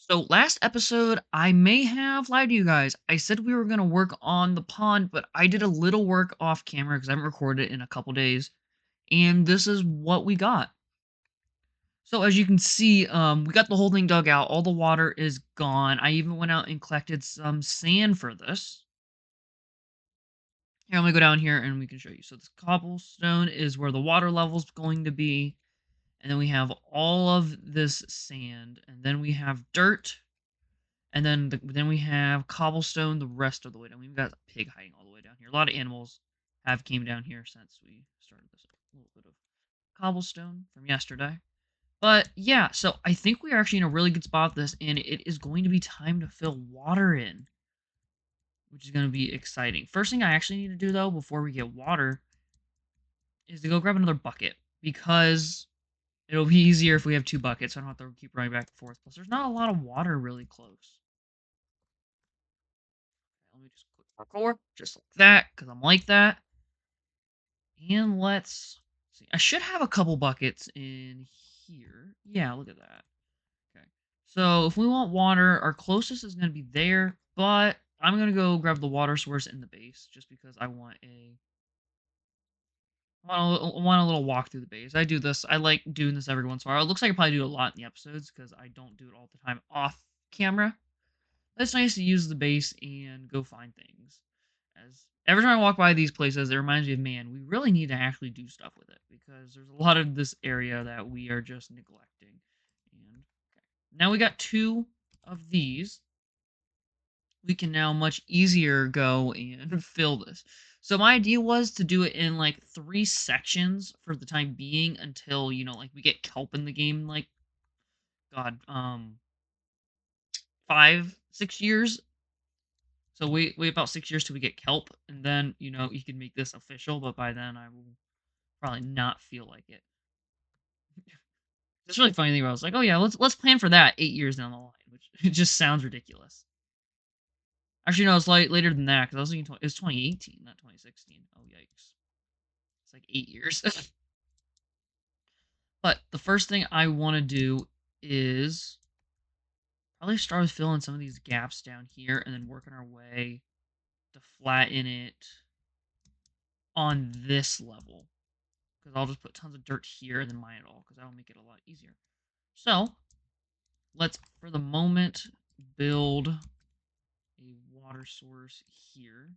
So last episode, I may have lied to you guys. I said we were gonna work on the pond, but I did a little work off camera because I haven't recorded it in a couple days, and this is what we got. So as you can see, we got the whole thing dug out. All the water is gone. I even went out and collected some sand for this. Here, let me go down here and we can show you. So this cobblestone is where the water level is going to be, and then we have all of this sand, and then we have dirt. And then we have cobblestone the rest of the way down. We've got a pig hiding all the way down here. A lot of animals have came down here since we started this. A little bit of cobblestone from yesterday. But yeah, so I think we are actually in a really good spot with this, and it is going to be time to fill water in, which is going to be exciting. First thing I actually need to do though, before we get water, is to go grab another bucket because it'll be easier if we have two buckets. So I don't have to keep running back and forth. Plus, there's not a lot of water really close. Let me just click parkour, just like that, because I'm like that. And let's see. I should have a couple buckets in here. Yeah, look at that. Okay. So if we want water, our closest is going to be there, but I'm going to go grab the water source in the base just because I want a little walk through the base. I do this. I like doing this every once in a while. It looks like I probably do it a lot in the episodes because I don't do it all the time off camera. It's nice to use the base and go find things. As every time I walk by these places, it reminds me of, man, we really need to actually do stuff with it because there's a lot of this area that we are just neglecting. And okay, now we got two of these. We can now much easier go and fill this. So my idea was to do it in like 3 sections for the time being until like we get kelp in the game. Like God, 5, 6 years. So wait about 6 years till we get kelp, and then you can make this official. But by then, I will probably not feel like it. It's really funny thing. Where I was like, oh yeah, let's plan for that 8 years down the line, which it just sounds ridiculous. Actually, no, it's like later than that because I was thinking it was 2018, not 2016. Oh yikes! It's like 8 years. But the first thing I want to do is probably start with filling some of these gaps down here, and then working our way to flatten it on this level. Because I'll just put tons of dirt here and then mine it all, because that'll make it a lot easier. So, let's, for the moment, build a water source here.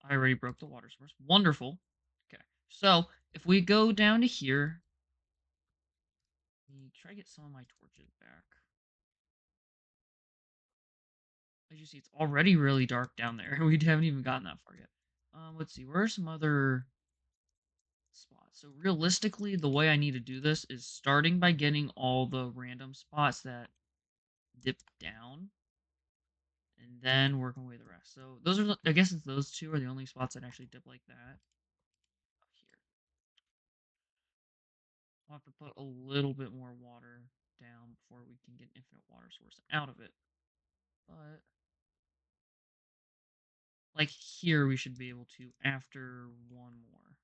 I already broke the water source. Wonderful. Okay, so if we go down to here, let me try to get some of my torches back. As you see, it's already really dark down there. We haven't even gotten that far yet. Let's see, where are some other spots? So realistically, the way I need to do this is starting by getting all the random spots that dip down, and then working away the rest. So those are, I guess, it's those two are the only spots that actually dip like that. Here, I'll have to put a little bit more water down before we can get infinite water source out of it. But like here, we should be able to after one more.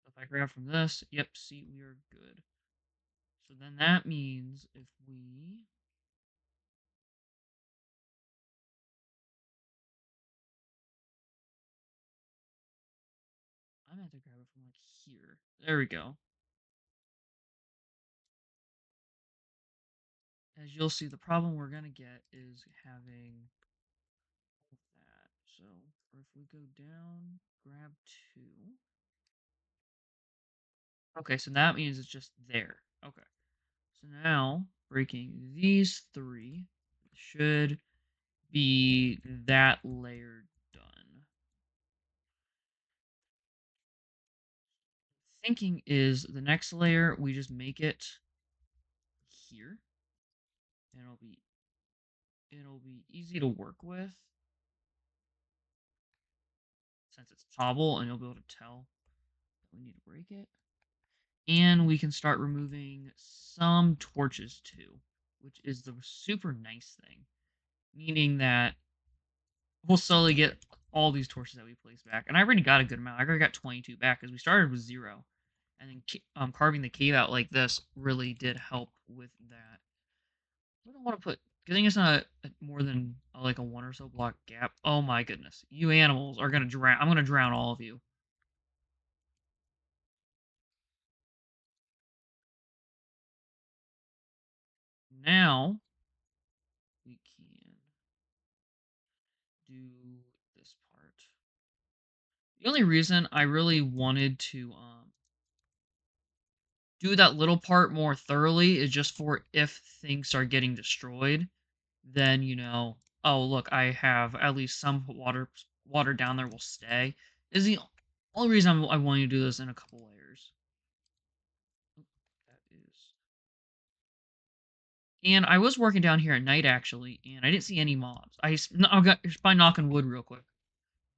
So if I grab from this, yep, see, we are good. So then that means if we I'm gonna have to grab it from like here. There we go. As you'll see, the problem we're gonna get is having that. So if we go down, grab two. Okay, so that means it's just there. Okay. So now breaking these three should be that layer done. Thinking is the next layer we just make it here, and it'll be easy to work with since it's cobble, and you'll be able to tell that we need to break it. And we can start removing some torches too, which is the super nice thing, meaning that we'll slowly get all these torches that we place back. And I already got a good amount. I already got 22 back because we started with 0. and then carving the cave out like this really did help with that. I don't want to put. Good thing it's not more than like a one or so block gap. Oh my goodness, you animals are gonna drown. I'm gonna drown all of you. Now we can do this part. The only reason I really wanted to do that little part more thoroughly is just for if things start getting destroyed, then oh look, I have at least some water down there will stay. Is the only reason I want you to do this in a couple layers. That is. And I was working down here at night actually, and I didn't see any mobs. I got just by knocking wood real quick.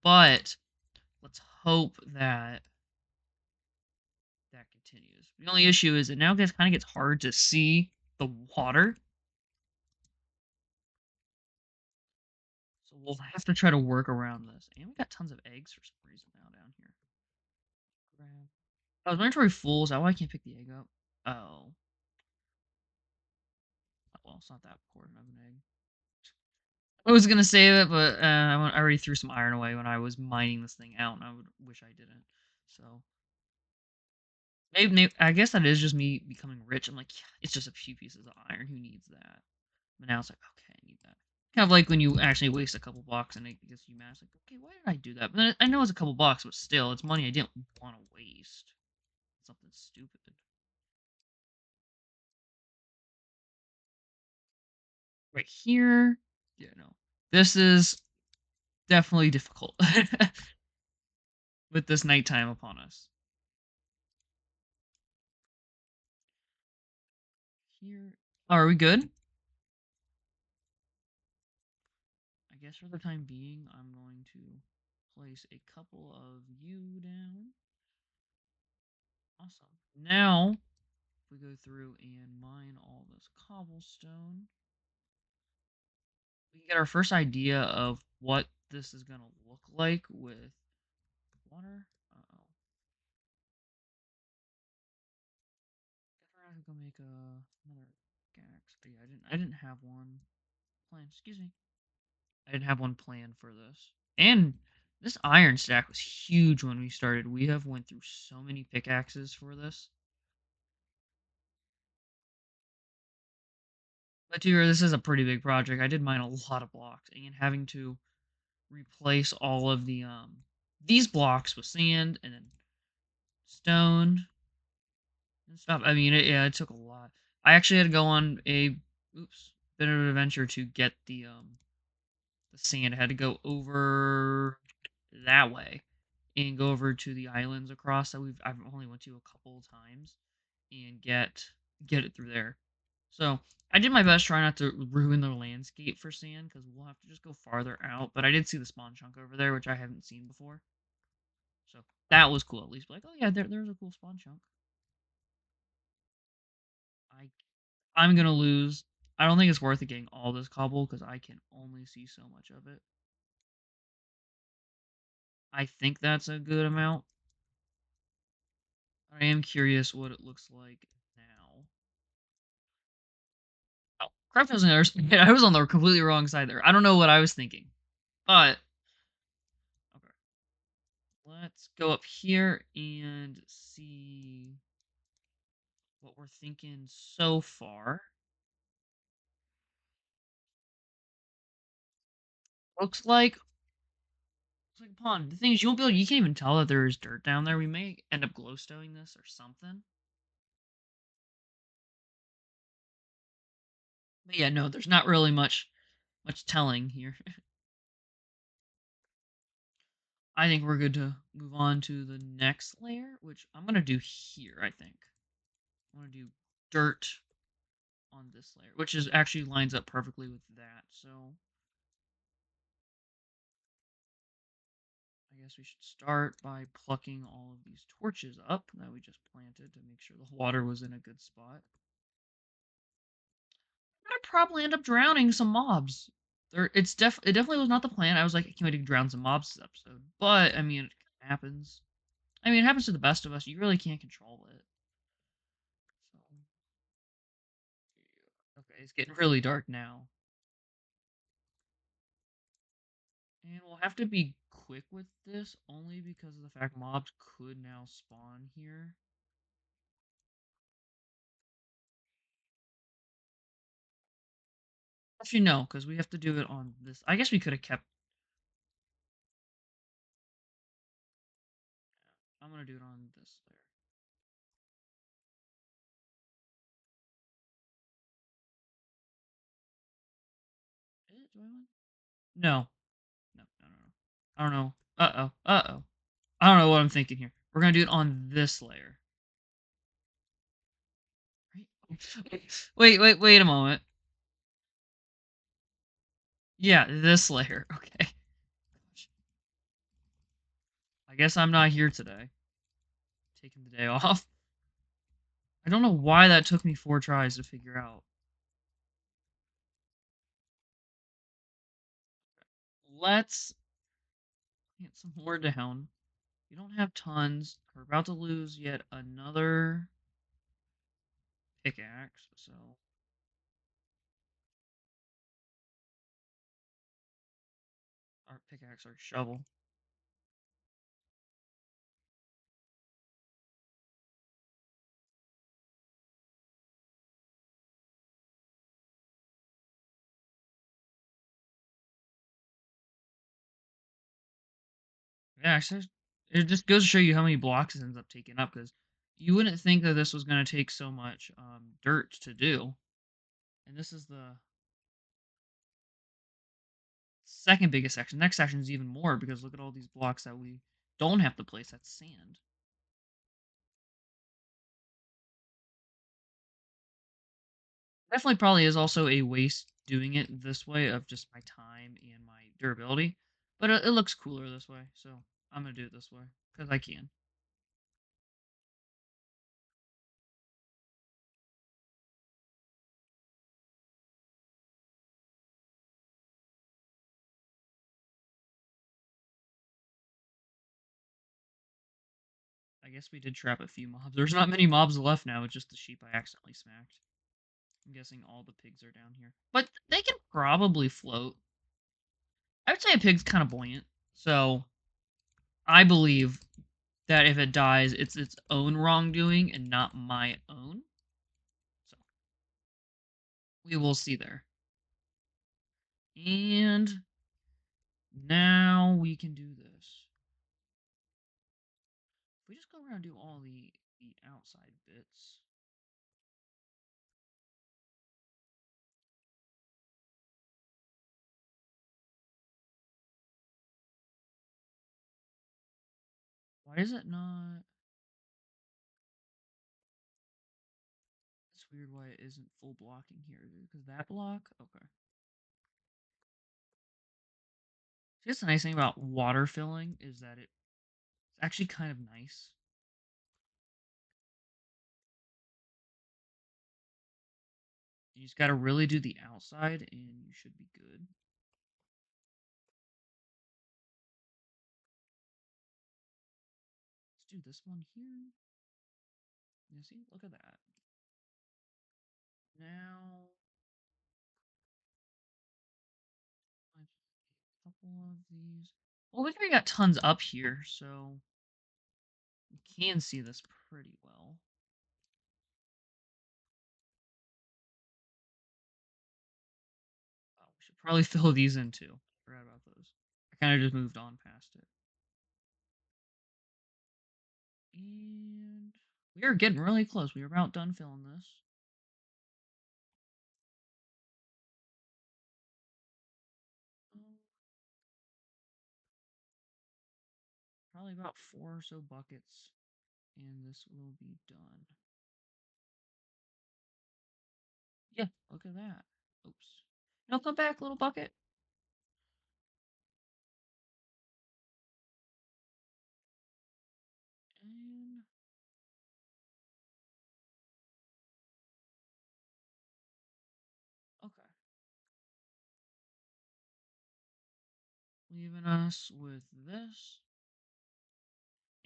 But let's hope that that continues. The only issue is it now kind of gets hard to see the water. So we'll have to try to work around this. And we got tons of eggs for some reason now down here. Grab. Oh, is my inventory full? Is that why I can't pick the egg up? Oh. Well, it's not that important of an egg. I was gonna save it, but I already threw some iron away when I was mining this thing out, and I would wish I didn't. So maybe I guess that is just me becoming rich. I'm like, yeah, it's just a few pieces of iron. Who needs that? But now it's like, okay, I need that. Kind of like when you actually waste a couple bucks and it gets you mad. It's like, okay, why did I do that? But then I know it's a couple bucks, but still, it's money I didn't want to waste. Something stupid. Right here. Yeah, no. This is definitely difficult with this nighttime upon us. Here. Oh, are we good? I guess for the time being, I'm going to place a couple of you down. Awesome. Now, if we go through and mine all this cobblestone, we can get our first idea of what this is going to look like with water. Uh-oh. I have to go make another axe. But yeah, I didn't have one planned. Excuse me. I didn't have one planned for this. And this iron stack was huge when we started. We have went through so many pickaxes for this. But to this is a pretty big project. I did mine a lot of blocks, and having to replace all of the these blocks with sand and then stone and stuff. I mean, yeah, it took a lot. I actually had to go on a bit of an adventure to get the sand. I had to go over that way and go over to the islands across that I've only went to a couple of times and get it through there. So I did my best try not to ruin the landscape for sand because we'll have to just go farther out. But I did see the spawn chunk over there, which I haven't seen before. So that was cool at least. Like, oh yeah, there's a cool spawn chunk. I I'm gonna lose. I don't think it's worth it getting all this cobble because I can only see so much of it. I think that's a good amount. I am curious what it looks like now. Oh, crap was on the other side. I was on the completely wrong side there. I don't know what I was thinking. But okay. Let's go up here and see what we're thinking so far. Looks like a pond. The thing is, you can't even tell that there is dirt down there. We may end up glowstoning this or something. But yeah, no, there's not really much telling here. I think we're good to move on to the next layer, which I'm gonna do here, I think. I'm gonna do dirt on this layer, which is actually lines up perfectly with that, so I guess we should start by plucking all of these torches up that we just planted to make sure the water was in a good spot. I'd probably end up drowning some mobs. It definitely was not the plan. I was like, I can't wait to drown some mobs this episode. But I mean, it happens. I mean, it happens to the best of us. You really can't control it. So, okay, it's getting really dark now. And we'll have to be quick with this only because of the fact mobs could now spawn here. Actually, no, because we have to do it on this. I guess we could have kept. I'm gonna do it on this layer. Do I want? No, no, no, no, no. I don't know. Uh-oh. Uh-oh. I don't know what I'm thinking here. We're gonna do it on this layer. Right? Wait a moment. Yeah, this layer. Okay. I guess I'm not here today. Taking the day off. I don't know why that took me 4 tries to figure out. Let's get some more down. We don't have tons. We're about to lose yet another pickaxe, so our pickaxe, our shovel. Yeah, actually, it just goes to show you how many blocks it ends up taking up, because you wouldn't think that this was going to take so much dirt to do. And this is the second biggest section. Next section is even more, because look at all these blocks that we don't have to place. That's sand. Definitely probably is also a waste doing it this way of just my time and my durability. But it looks cooler this way, so I'm going to do it this way, because I can. I guess we did trap a few mobs. There's not many mobs left now. It's just the sheep I accidentally smacked. I'm guessing all the pigs are down here. But they can probably float. I would say a pig's kind of buoyant. So I believe that if it dies, it's its own wrongdoing and not my own. So we will see there. And now we can do this. If we just go around and do all the outside bits. Why is it not? It's weird why it isn't full blocking here. Because that block? Okay. See, that's the nice thing about water filling is that it's actually kind of nice. You just gotta really do the outside and you should be good. Let's do this one here. You see? Look at that. Now, a couple of these. Well, we already got tons up here, so we can see this pretty well. Oh, we should probably fill these in too. Forgot about those. I kind of just moved on past it. And we are getting really close. We are about done filling this. Probably about 4 or so buckets, and this will be done. Yeah, look at that. Oops. No, come back, little bucket. And okay. Leaving us with this.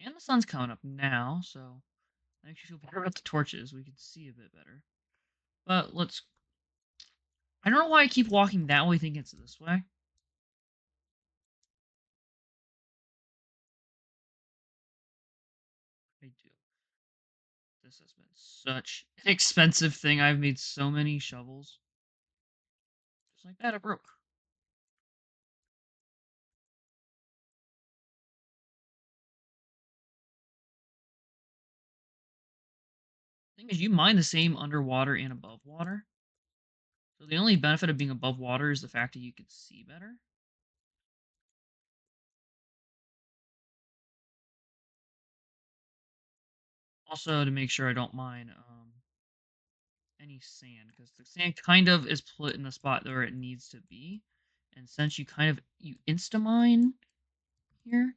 And the sun's coming up now, so that makes you feel better about the torches. We can see a bit better. But let's. I don't know why I keep walking that way, thinking it's this way. I do. This has been such an expensive thing. I've made so many shovels. Just like that, it broke. Thing is, you mine the same underwater and above water. So the only benefit of being above water is the fact that you can see better. Also, to make sure I don't mine any sand, because the sand kind of is put in the spot where it needs to be. And since you kind of you insta mine here,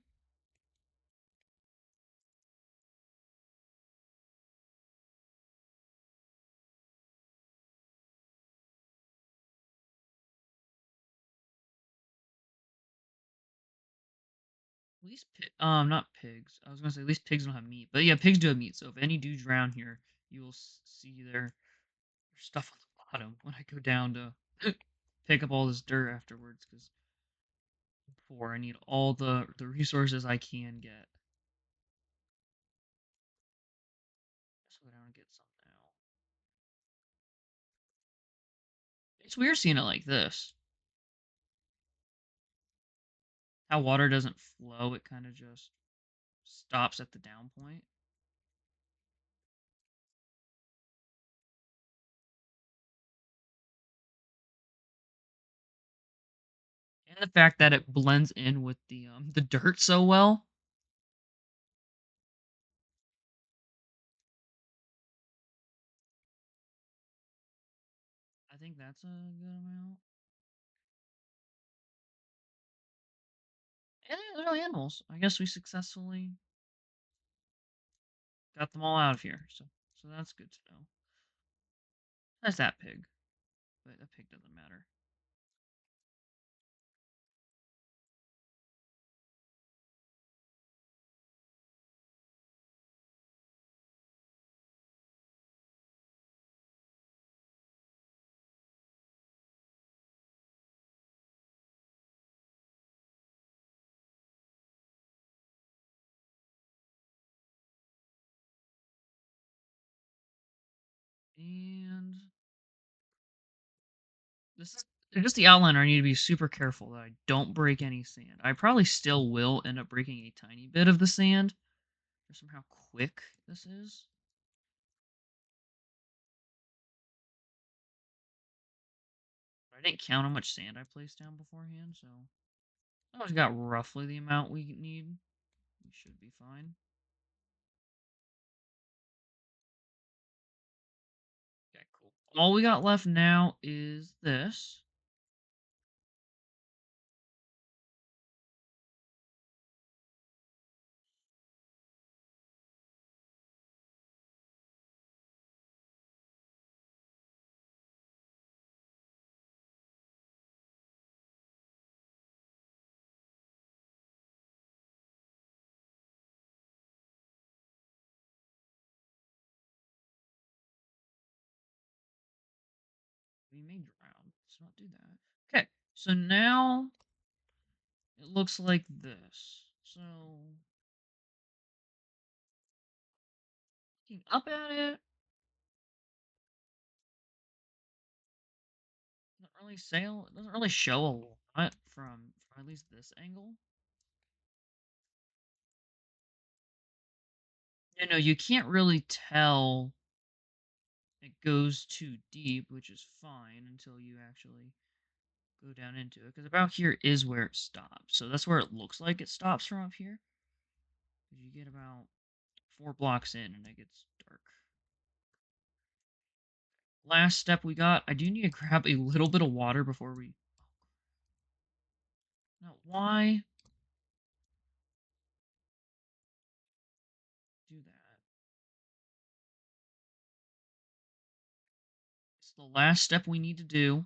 at least not pigs. I was gonna say at least pigs don't have meat, but yeah, pigs do have meat. So if any do drown here, you will see their stuff on the bottom when I go down to pick up all this dirt afterwards. Because before I need all the resources I can get. Let's go down and get some now. It's weird seeing it like this. How water doesn't flow, it kind of just stops at the down point. And the fact that it blends in with the dirt so well. I think that's a good amount. And there's no animals. I guess we successfully got them all out of here. So that's good to know. That's that pig. But that pig doesn't matter. And this is just the outliner. I need to be super careful that I don't break any sand. I probably still will end up breaking a tiny bit of the sand. Just from how quick this is. But I didn't count how much sand I placed down beforehand, so I always got roughly the amount we need. We should be fine. Okay, cool. All we got left now is this. We may drown. Let's not do that. Okay, so now it looks like this. So looking up at it, doesn't really sail. It doesn't really show a lot from at least this angle. You know, you can't really tell it goes too deep, which is fine until you actually go down into it. Because about here is where it stops. So that's where it looks like it stops from up here. Because you get about 4 blocks in and it gets dark. Last step we got. I do need to grab a little bit of water before we. Now, why do that? So the last step we need to do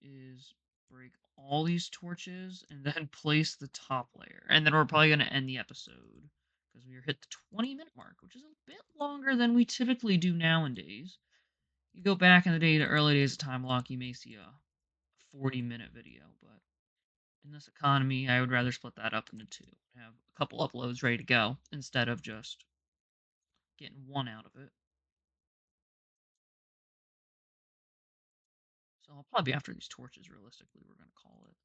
is break all these torches and then place the top layer. And then we're probably going to end the episode because we hit the 20-minute mark, which is a bit longer than we typically do nowadays. You go back in the day to early days of Timelocke, you may see a 40-minute video, but in this economy, I would rather split that up into two. Have a couple uploads ready to go instead of just getting one out of it. So I'll probably be after these torches, realistically, we're going to call it.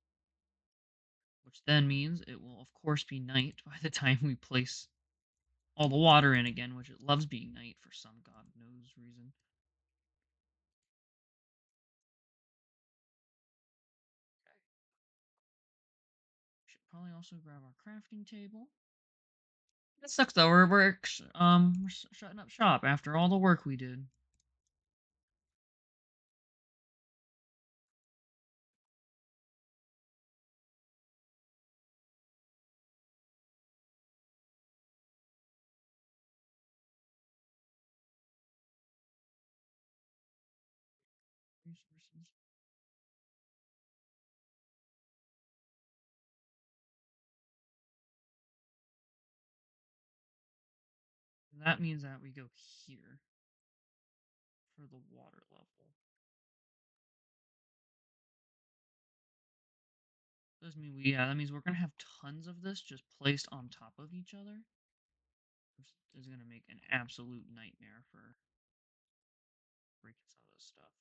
Which then means it will, of course, be night by the time we place all the water in again, which it loves being night for some god knows reason. Okay. Should probably also grab our crafting table. It sucks though. We're shutting up shop after all the work we did. Resources. And that means that we go here for the water level. Does mean that means we're gonna have tons of this just placed on top of each other. Which is gonna make an absolute nightmare for breaking some of this stuff.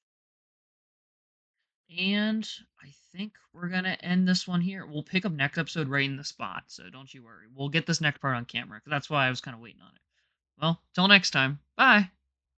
And I think we're gonna end this one here. We'll pick up next episode right in the spot, so don't you worry. We'll get this next part on camera, 'cause that's why I was kind of waiting on it. Well, till next time. Bye.